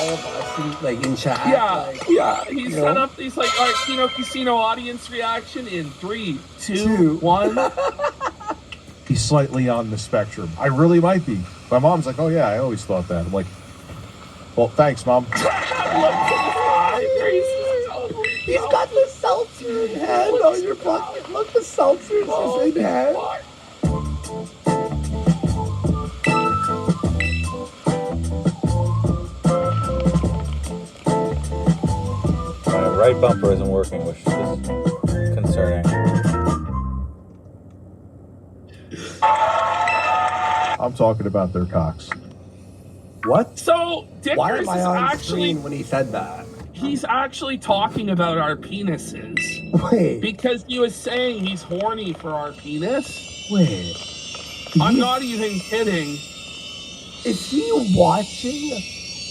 all of us in chat. Yeah. He set up. He's like, all right, Kino Casino audience reaction in 3, 2, 1. He's slightly on the spectrum. I really might be. My mom's like, oh yeah, I always thought that. I'm like, well, thanks, Mom. He's got the seltzer in hand on your bucket. Look, the seltzer is in hand. Right bumper isn't working, which is concerning. I'm talking about their cocks. What? So Dickers Why am I on actually screen when he said that? He's actually talking about our penises. Wait. Because he was saying he's horny for our penis. Wait. I'm not even kidding. Is he watching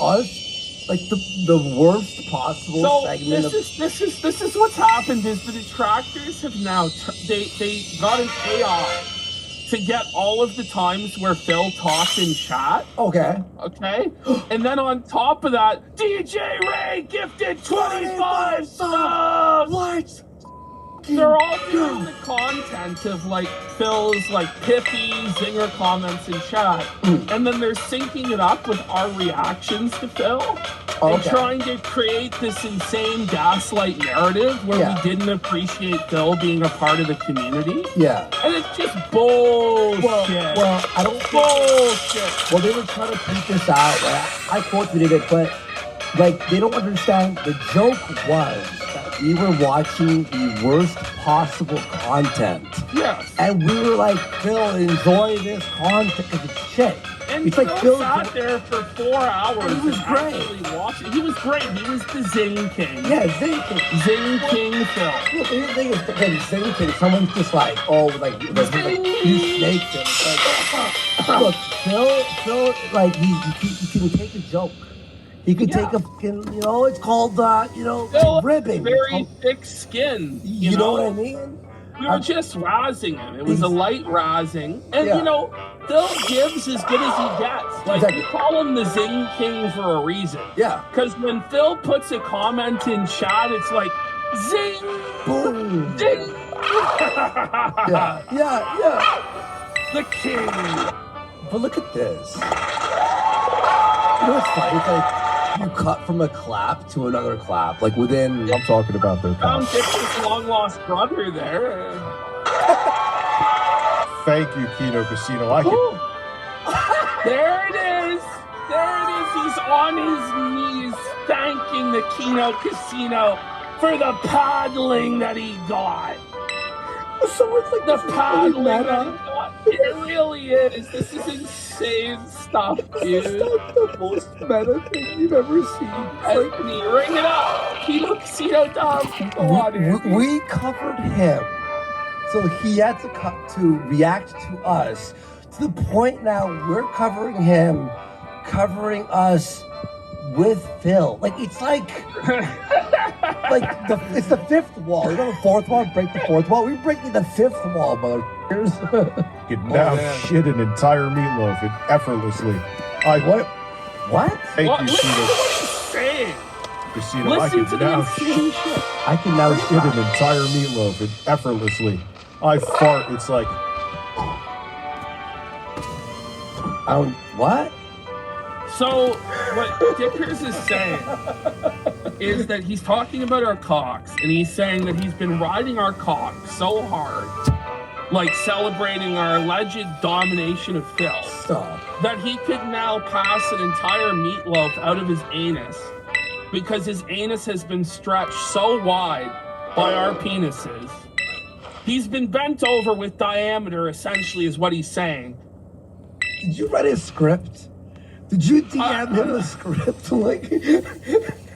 us? Like the worst possible segment this is what's happened is the detractors have now they got an AI to get all of the times where Phil talked in chat. Okay. And then on top of that, DJ Ray gifted 25 subs. What? They're all doing the content of like Phil's like pithy zinger comments in chat, and then they're syncing it up with our reactions to Phil, and trying to create this insane gaslight narrative where we didn't appreciate Phil being a part of the community. Yeah. And it's just bullshit. Well, I don't bullshit. Well, they were trying to point this out. I quoted it, but like they don't understand. The joke was that we were watching the worst possible content. Yes. And we were like, Phil, enjoy this content because it's shit. And it's Phil like Phil sat there for 4 hours. He was great. Watching. He was great. He was the Zing King. Yeah, Zing King. Zing King Phil. Look, the thing is, okay, Zing King, someone's just like, oh, like you snaked him. It's like, look, Phil, like, he can take a joke. He could take a fucking, it's called, Phil ribbing. Very thick skin. You know what I mean? We were just razzing him. It was a light razzing. And, Phil gives as good as he gets. Like, we call him the Zing King for a reason. Yeah. Because when Phil puts a comment in chat, it's like, zing! Boom! Zing! Yeah. The king. But look at this. You know what's funny? It's like, you cut from a clap to another clap, like within. I'm talking about their Found cocks. Dick's long lost brother there. Thank you, Kino Casino. There it is. He's on his knees thanking the Kino Casino for the paddling that he got. Someone's like, the paddling that he got. It really is. This is insane stuff, dude. This is like the most meta thing you've ever seen. Anthony, ring it up. Kino Casino Dom. Go on, Anthony. We covered him. So he had to react to us. To the point now we're covering him, covering us with Phil. Like, it's like it's the fifth wall. You know the fourth wall? Break the fourth wall. We're breaking the fifth wall, motherfuckers. You can now shit an entire meatloaf effortlessly. What? Thank you, Listen to Kino. what he's saying. Casino, Listen to the insane shit. I can now shit an entire meatloaf effortlessly. I fart. It's like. What? So, what Dickers is saying is that he's talking about our cocks, and he's saying that he's been riding our cock so hard, like celebrating our alleged domination of Phil, that he could now pass an entire meatloaf out of his anus because his anus has been stretched so wide by our penises. He's been bent over with diameter, essentially, is what he's saying. Did you write a script? Did you DM him a script?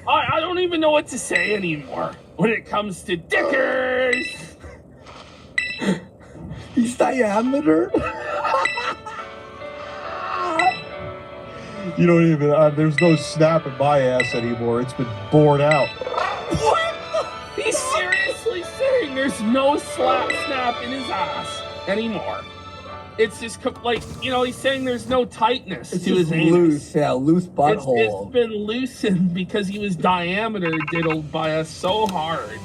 I don't even know what to say anymore when it comes to Dickers. He's diameter. You don't even. There's no snap in my ass anymore. It's been bored out. What? He's seriously saying there's no snap in his ass anymore. It's just like, he's saying there's no tightness It's to his just anus. loose, yeah, loose It's butthole. been loosened because he was diameter diddled by us so hard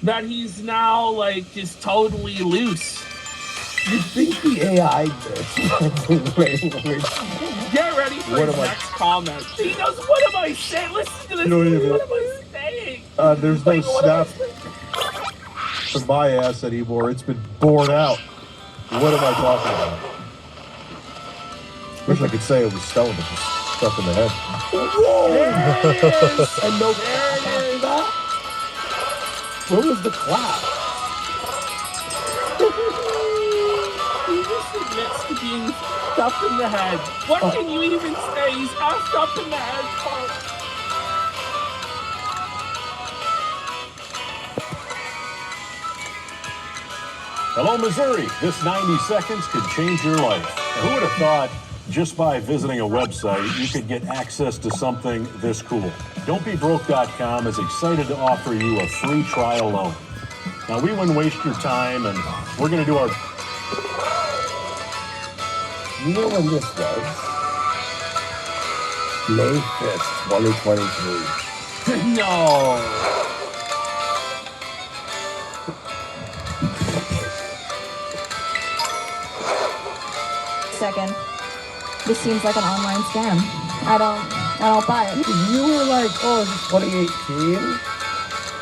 that he's now like just totally loose. You think the AI this? Get ready for What his am I- next comment. He goes, "What am I saying? Listen to this. No, you What don't. am I saying?" There's no Like, what am I snap saying? from my ass anymore. It's been borne out. What am I talking about? Wish I could say it was stoned and just stuck in the head. Whoa! There it is. And no There clap it after is. that? Where was the clap? He just admits to being stuffed in the head. What can you even say? He's half stuffed in the head. Oh. Hello, Missouri. This 90 seconds could change your life. Who would have thought just by visiting a website you could get access to something this cool? Don'tBeBroke.com is excited to offer you a free trial loan. Now, we wouldn't waste your time, and we're going to do our... You know when this was? May 5th, 2023. No. Second, this seems like an online scam. I don't buy it. You were like, oh, is this 2018?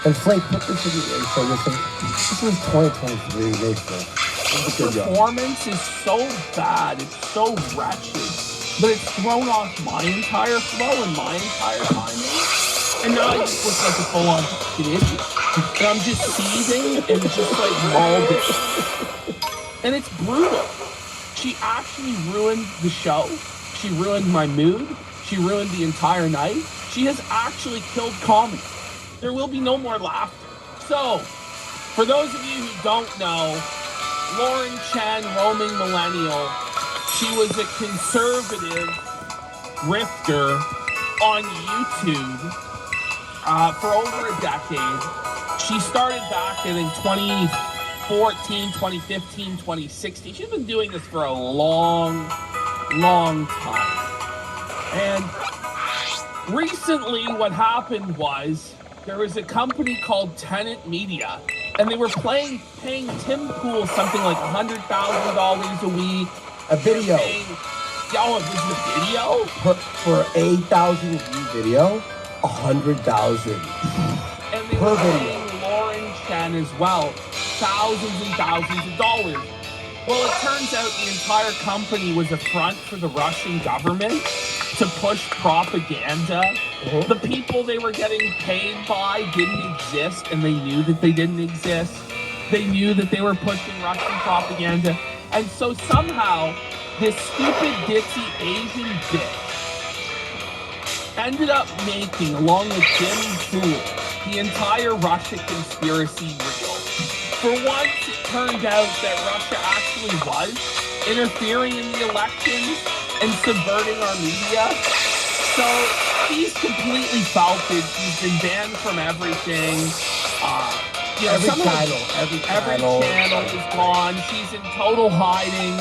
And Frank put this in the intro. This was 2023, May 5th. His performance is so bad, it's so wretched, but it's thrown off my entire flow and my entire timing. And now I just look like a full-on fucking idiot. And I'm just seething and just like molded. And it's brutal. She actually ruined the show. She ruined my mood. She ruined the entire night. She has actually killed comedy. There will be no more laughter. So, for those of you who don't know, Lauren Chen, roaming millennial, she was a conservative grifter on YouTube for over a decade. She started back, I think, 2014, 2015, 2016. She's been doing this for a long, long time. And recently what happened was there was a company called Tenant Media, and they were paying Tim Pool something like $100,000 a week. A video. Oh, it was the video? For 8,000 view video, 100,000. And they Per were video. paying Lauren Chen as well thousands and thousands of dollars. Well, it turns out the entire company was a front for the Russian government to push propaganda. The people they were getting paid by didn't exist, and they knew that they didn't exist. They knew that they were pushing Russian propaganda. And so somehow, this stupid, ditzy Asian bitch ended up making, along with Jim Pool, the entire Russia conspiracy real. For once, it turned out that Russia actually was interfering in the elections and subverting our media. So he's completely felted. He's been banned from everything. Every some of channel, every every channel. channel is gone. She's in total hiding,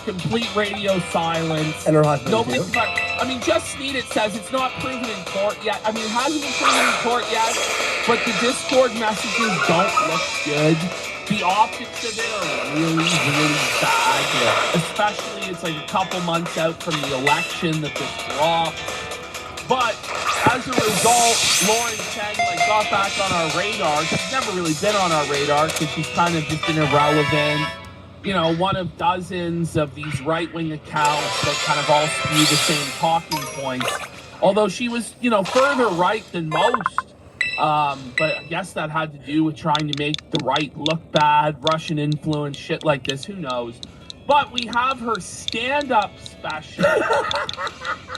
complete radio silence. And her husband, Nobody, too. but I mean, Just Sneed It says it's not proven in court yet. I mean, it hasn't been proven in court yet, but the Discord messages don't look good. The optics of it are really, really bad. Yeah. Especially, it's like a couple months out from the election that this dropped. But as a result, Lauren Chen got back on our radar. She's never really been on our radar because she's kind of just been irrelevant. One of dozens of these right-wing accounts that kind of all spew the same talking points. Although she was, further right than most. But I guess that had to do with trying to make the right look bad, Russian influence, shit like this, who knows. But we have her stand-up special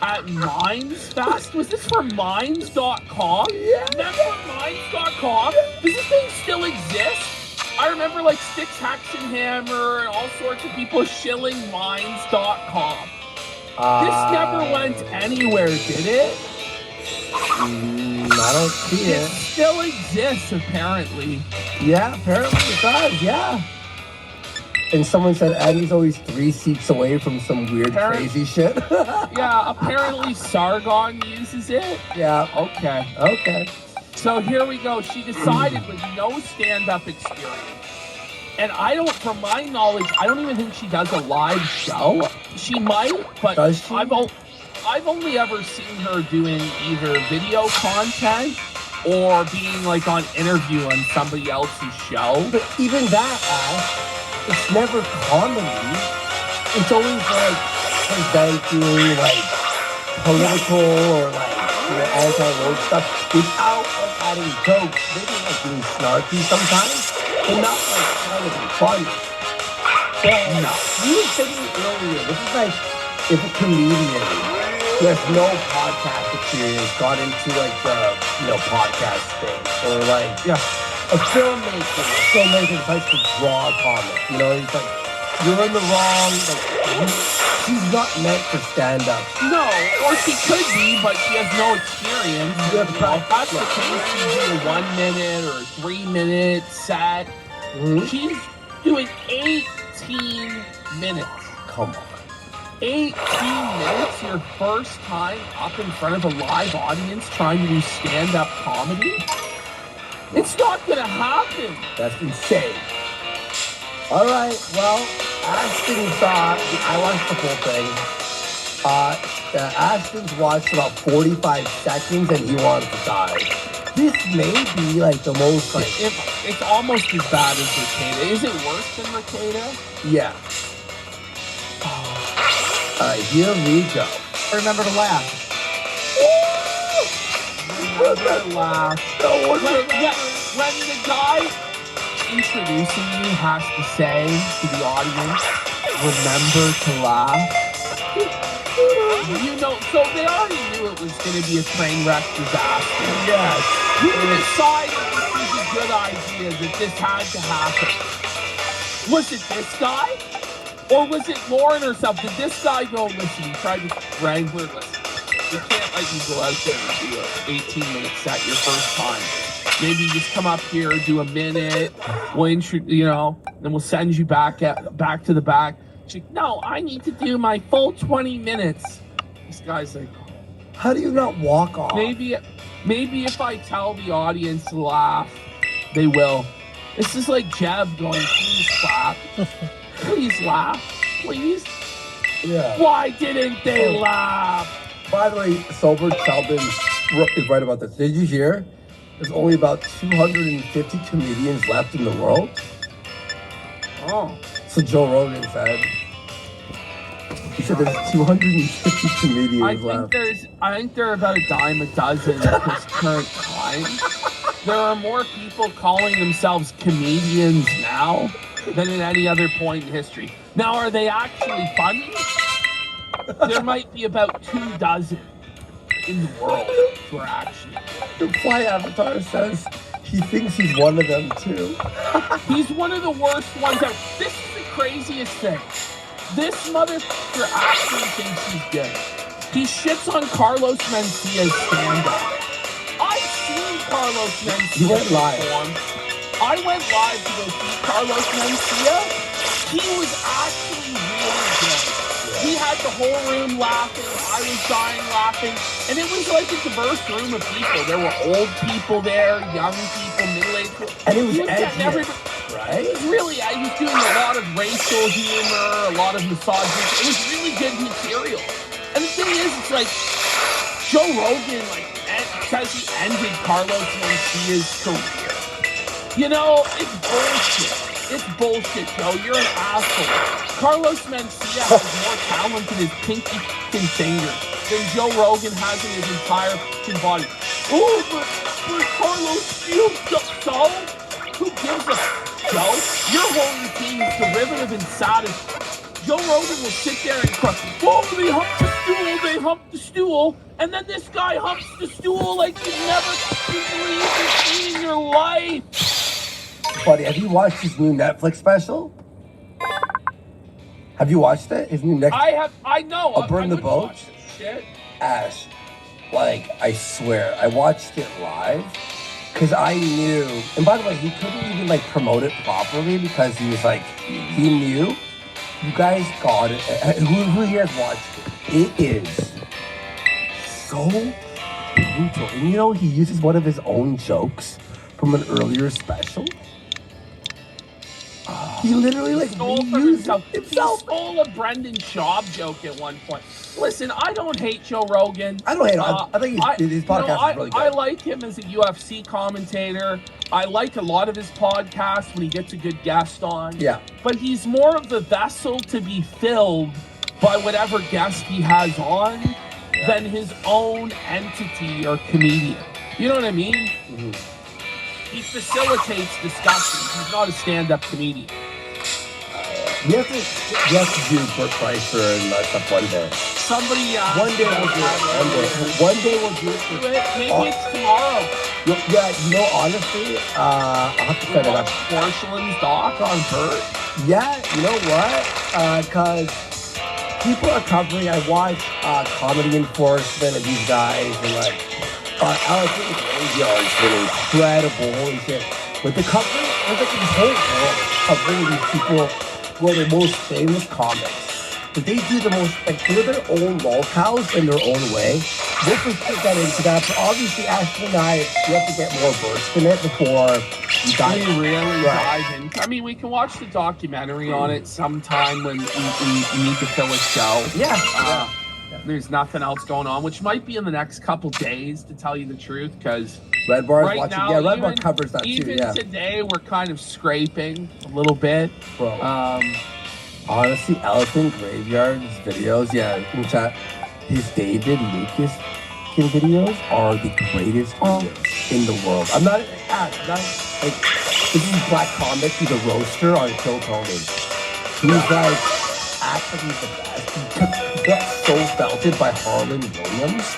at Mindsfest. Was this for Minds.com? Yeah. Remember Minds.com? Does this thing still exist? I remember Sticks Hexenhammer and all sorts of people shilling Minds.com. This never went anywhere, did it? I don't see It it. still exists, apparently. Yeah, apparently it does, yeah. And someone said Andy's always 3 seats away from some weird, crazy shit. Yeah, apparently Sargon uses it. Yeah. Okay. So here we go. She decided with no stand-up experience. And from my knowledge, I don't even think she does a live show. She might, but Does she? I've only ever seen her doing either video content or being like on interview on somebody else's show. But even that, Ash, it's never comedy. It's always like presenting like political or like anti-woke stuff without like adding jokes. Maybe like being snarky sometimes, but not like trying to be funny. No. You were saying earlier, this is like if a comedian who has no podcast experience got into like the podcast thing, or like a filmmaker tries to draw a comic. You know, he's like, you're in the wrong. Like, she's not meant for stand-up. No, or she could be, but she has no experience. Yeah, If that's the case, she's doing a 1 minute or 3 minute set. Mhm. She's doing 18 minutes. Come on. 18 minutes, your first time up in front of a live audience trying to do stand-up comedy? It's not gonna happen. That's insane. All right, well, Ashton saw. I watched the whole thing. Ashton's watched about 45 seconds and he wanted to die. This may be like the most like. It's almost as bad as Mercada. Is it worse than Mercada? Yeah. All right, here we go. Remember to laugh. Remember to laugh. No one When the guy introducing you has to say to the audience, remember to laugh. You know, so they already knew it was going to be a train wreck disaster. Yes. Who decided this was a good idea, that this had to happen? Was it this guy? Or was it Lauren or something? Did this guy go, listen, he tried to wrangler, listen, we can't let you go out there and do an 18-minute set your first time. Maybe just come up here, do a minute, we'll then we'll send you back to the back. She's like, no, I need to do my full 20 minutes. This guy's like, How do you not walk off? maybe if I tell the audience to laugh, they will. This is like Jeb going, please clap. Please laugh. Please. Yeah. Why didn't they laugh? By the way, Sober Sheldon is right about this. Did you hear? There's only about 250 comedians left in the world. Oh. So Joe Rogan said. He said there's 250 comedians left. I think there are about a dime a dozen at this current time. There are more people calling themselves comedians now than at any other point in history. Now, are they actually funny? There might be about 24 in the world who are actually. The Fly Avatar says he thinks he's one of them too. He's one of the worst ones out. This is the craziest thing. This motherfucker actually thinks he's good. He shits on Carlos Mencia's stand-up. I've seen Carlos Mencia. You went live. perform. I went live to go see Carlos Mencia. He was actually really good. He had the whole room laughing. I was dying laughing. And it was like a diverse room of people. There were old people there, young people, middle-aged people. And it was He getting edgy, right? He was really, he was doing a lot of racial humor, a lot of misogyny. It was really good material. And the thing is, it's like, Joe Rogan, says he ended Carlos Mencia's career. You know, it's bullshit. It's bullshit, Joe. You're an asshole. Carlos Mencia has more talent in his pinky f***ing fingers than Joe Rogan has in his entire f***ing body. Oh, but Carlos, you so? Who gives a f***, Joe? Your whole routine is derivative and satisfying. Joe Rogan will sit there and cry, oh, they humped the stool, and then this guy humps the stool like you've never seen in your life. Buddy, have you watched his new Netflix special? Have you watched it? His new next. I know. I'll burn I the wouldn't boat. watch this shit. Ash, I swear, I watched it live, Because I knew, and by the way, he couldn't even like promote it properly because he was like, he knew. You guys got it. Who here has watched it? It is so brutal. And you know, he uses one of his own jokes from an earlier special. He literally like Stole from reused He stole a Brendan Schaub joke at one point. Listen, I don't hate Joe Rogan. I don't hate him. I think his podcast is really good. I like him as a UFC commentator. I like a lot of his podcasts when he gets a good guest on. Yeah. But he's more of the vessel to be filled by whatever guest he has on than his own entity or comedian. You know what I mean? Mm-hmm. He facilitates discussions. He's not a stand-up comedian. You have to do Bert Kreischer and stuff one day. Somebody One day we'll do it. One day we'll do it. Maybe it's tomorrow. Yeah, you know, honestly, I'll have to set it up. Porcelain's doc on Bert. Yeah, you know what? Because people are covering. I watch Comedy Enforcement of these guys and like Alex Graveyard's been incredible. Holy shit! With the coverage, there's like this whole world covering these people who are the most famous comics. But they do the most, like, they're their own lolcows in their own way. We'll just get into that. But obviously, Ashton and I, we have to get more versed in it before we dive in. Really dive in. I mean, we can watch the documentary on it sometime when we need to fill a show. Yeah. There's nothing else going on, which might be in the next couple days, to tell you the truth, because Red Bar's right watching. now, Yeah, Red Bar covers that too. Even Yeah. today, we're kind of scraping a little bit. Bro. Honestly, Elephant Graveyard's videos, in chat, his David Lucas videos are the greatest videos in the world. I'm not like, this is Black Comic, he's a roaster on Kill Tony. He's like, actually the best. He got so belted by Harlan Williams.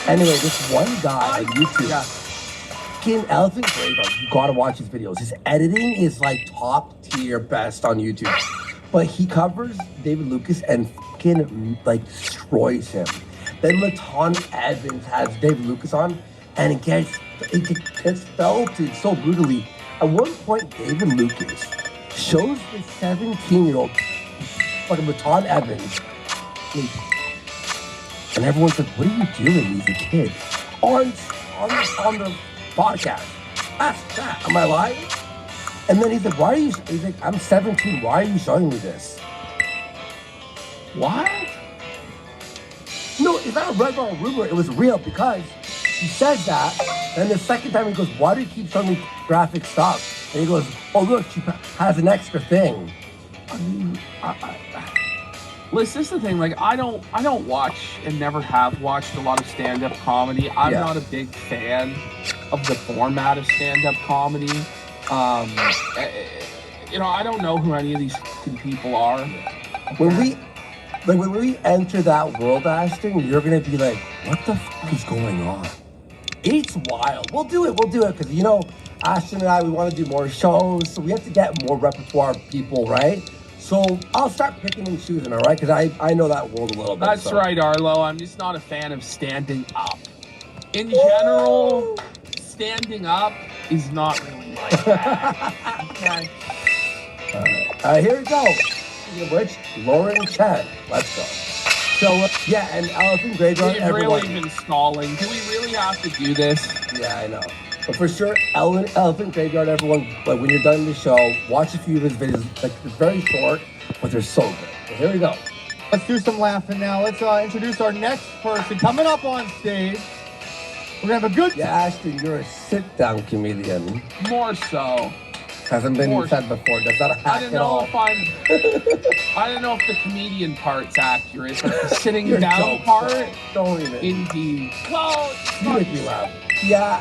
Anyway, this one guy on YouTube, fucking Elephant Graveyard, you gotta watch his videos. His editing is like top tier best on YouTube. But he covers David Lucas and fucking like destroys him. Then Laton Evans has David Lucas on, and it gets belted so brutally. At one point, David Lucas shows the 17-year-old fucking Laton Evans, and everyone's like, "What are you doing? He's a kid." On the podcast. That's that. Am I lying? And then he's like, "Why are you?" He's like, "I'm 17. Why are you showing me this?" What? No, it's not a Red Ball rumor. It was real because he says that. And the second time he goes, "Why do you keep showing me graphic stuff?" And he goes, "Oh look, she has an extra thing." I mean, listen, this is the thing. Like, I don't watch and never have watched a lot of stand-up comedy. I'm not a big fan of the format of stand-up comedy. You know, I don't know who any of these people are. When we enter that world, Ashton, you're gonna be like, "What the fuck is going on?" It's wild. We'll do it because you know, Ashton and I, we want to do more shows, so we have to get more repertoire of people, right? So I'll start picking and choosing, all right? Because I know that world a little bit. That's right, Arlo. I'm just not a fan of standing up. In general, standing up is not really my thing. Okay. Here we go. Speaking of which, Lauren Chen. Let's go. So, and Elephant Graveyard, We've everyone. really been stalling. Do we really have to do this? Yeah, I know. But for sure, Elephant Graveyard, everyone, like when you're done the show, watch a few of his videos. Like, it's very short, but they're so good. So here we go. Let's do some laughing now. Let's introduce our next person coming up on stage. We're gonna have a good. Yeah, Ashton, you're a sit-down comedian. More so. Hasn't been said before. That's not a hack at all. I don't know if the comedian part's accurate, but the sitting Your down jokes, part, don't even. indeed. Well, You make me laugh. Yeah,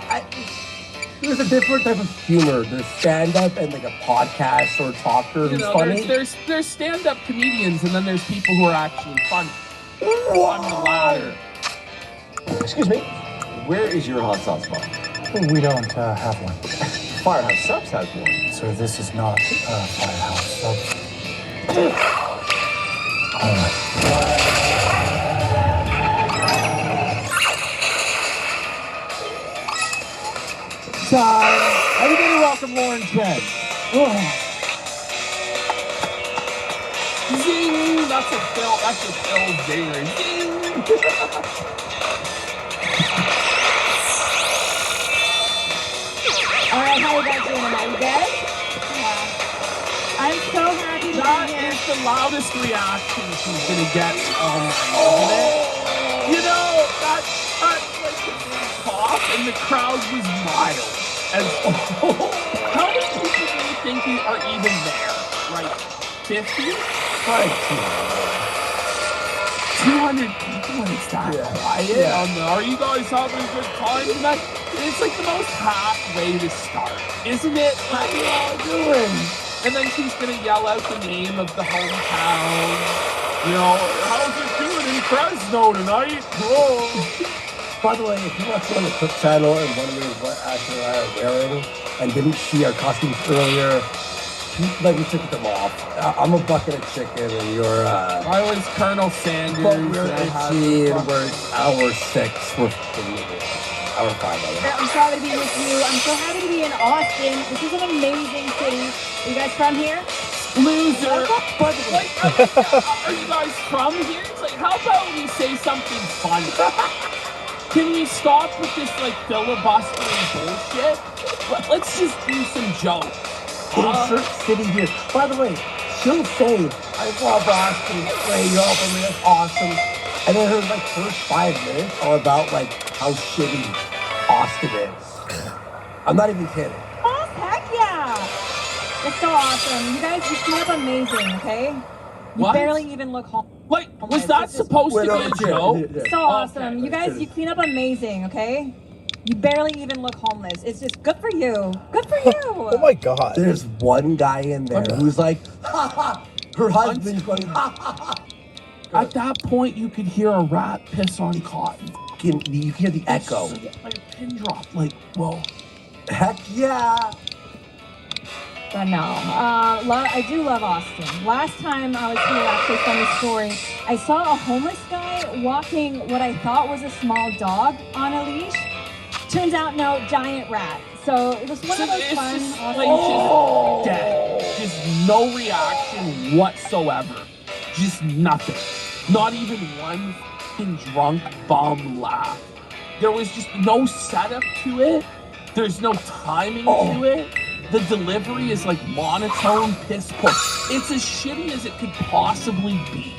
there's a different type of humor. There's stand-up and like a podcast or talker who's funny. there's stand-up comedians, and then there's people who are actually funny. I'm the latter. Excuse me, where is your hot sauce bar? We don't have one. Firehouse Subs has one. So this is not Firehouse Subs. All right. time. Everybody welcome Lauren Chen. Zing! That's a Phil zinger. Zing! All right, how you guys doing tonight? You good? Yeah. I'm so happy to That be here. is the loudest reaction she's gonna get all night, isn't it? You know, that like the big pop and the crowd was wild. And how many people do you think are even there? Like 50? Like, 200 people and it's that quiet. Yeah. Are you guys having a good time tonight? It's like the most hot way to start, isn't it? what are you all doing? And then she's gonna yell out the name of the hometown. You know, how's it doing in Fresno tonight? Whoa. By the way, if you watched on the Cook channel and wondering what Ashley and I are wearing and didn't see our costumes earlier, like we took them off. I'm a bucket of chicken and you're I was Colonel Sanders. but we're and I had itchy the and we're hour 6. We're hour 5 by the way. I'm so happy to be with you. I'm so happy to be in Austin. This is an amazing city. Are you guys from here? loser. Like, are you guys from here? It's like, how about we say something funny? Can we stop with this like filibustering bullshit? Let's just do some jokes. Insert city here. By the way, she'll say, I love Austin, it's great, you're all from here, it's awesome. And then her like first 5 minutes are about like how shitty Austin is. I'm not even kidding. Oh, heck yeah. It's so awesome. You guys, you clean up amazing, okay? You What? barely even look home. Wait, was that supposed to be a joke? So awesome. You guys, you clean up amazing, okay? You barely even look homeless. It's just good for you. Good for you. Oh my god. There's one guy in there who's like, ha ha. Her husband's going, ha ha ha. At that point, you could hear a rat piss on cotton. You can hear the echo. Like a pin drop. Like, whoa. Heck yeah. But no, I do love Austin. Last time I was here, actually, funny story, I saw a homeless guy walking what I thought was a small dog on a leash. Turns out, no, giant rat. So it was one of those It's fun, just awesome. like just dead. Just no reaction whatsoever. Just nothing. Not even one fucking drunk bum laugh. There was just no setup to it. There's no timing to it. The delivery is like monotone, piss poor. It's as shitty as it could possibly be.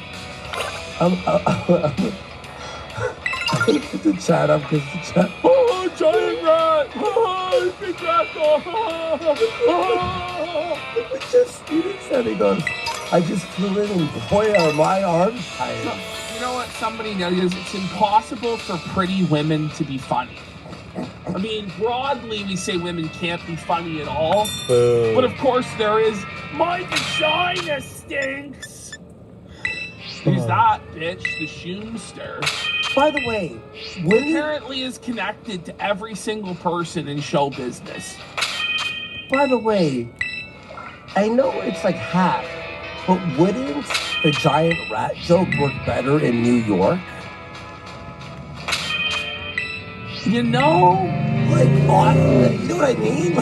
I'm gonna put the chat up because the chat. Oh, giant rat! Oh, big rat! Oh. Just Steven said, he goes, I just flew in and boy are my arms tired. You know what somebody knows? It's impossible for pretty women to be funny. I mean, broadly, we say women can't be funny at all. Boo. But of course, there is, my vagina stinks. Who's that bitch? The Shoomster. By the way, when Apparently is connected to every single person in show business. by the way, I know it's like half, but wouldn't the giant rat joke work better in New York? You know, Like Austin, you know what I mean?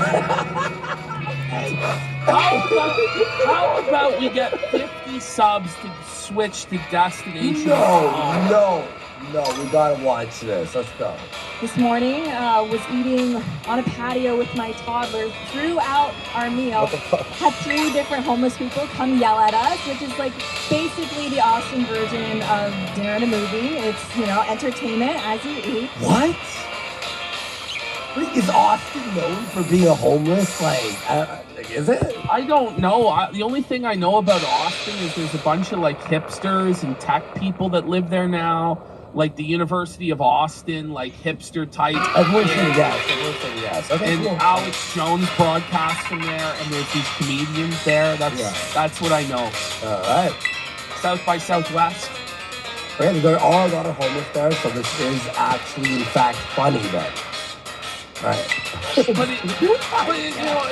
how about we get 50 subs to switch to Destination? No, we gotta watch this. Let's go. This morning, was eating on a patio with my toddler. Throughout our meal, had 3 different homeless people come yell at us, which is like basically the Austin version of dinner and a movie. It's, you know, entertainment as you eat. What? Wait, is Austin known for being a homeless? Like, is it? I don't know. The only thing I know about Austin is there's a bunch of like hipsters and tech people that live there now. Like the University of Austin, like hipster type. Everyone's saying yes. Okay, And cool. Alex Jones broadcasts from there, and there's these comedians there. That's what I know. All right. South by Southwest. Okay, there are a lot of homeless there, so this is actually, in fact, funny then. Right. But you know,